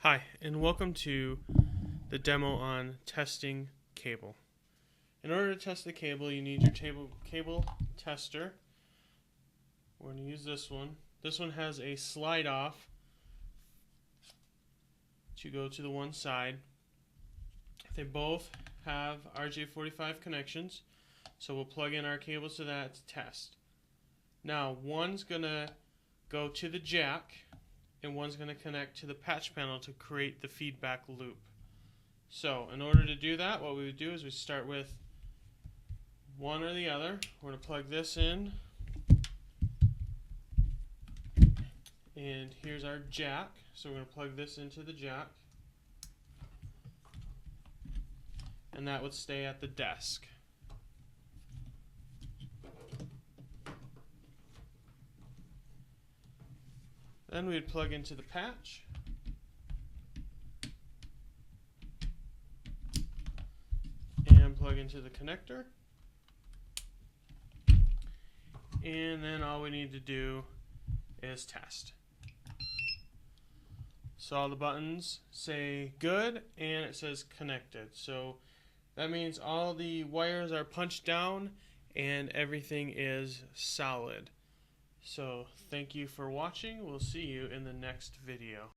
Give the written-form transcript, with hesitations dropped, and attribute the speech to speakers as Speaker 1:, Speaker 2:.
Speaker 1: Hi, and welcome to the demo on testing cable. In order to test the cable, you need your cable tester. We're going to use this one. This one has a slide off to go to the one side. They both have RJ45 connections, so we'll plug in our cables to that to test. Now, one's going to go to the jack, and one's going to connect to the patch panel to create the feedback loop. So in order to do that, what we would do is we start with one or the other. We're going to plug this in, and here's our jack. So we're going to plug this into the jack, and that would stay at the desk. Then we'd plug into the patch, and plug into the connector, and then all we need to do is test. So all the buttons say good and it says connected. So that means all the wires are punched down and everything is solid. So thank you for watching. We'll see you in the next video.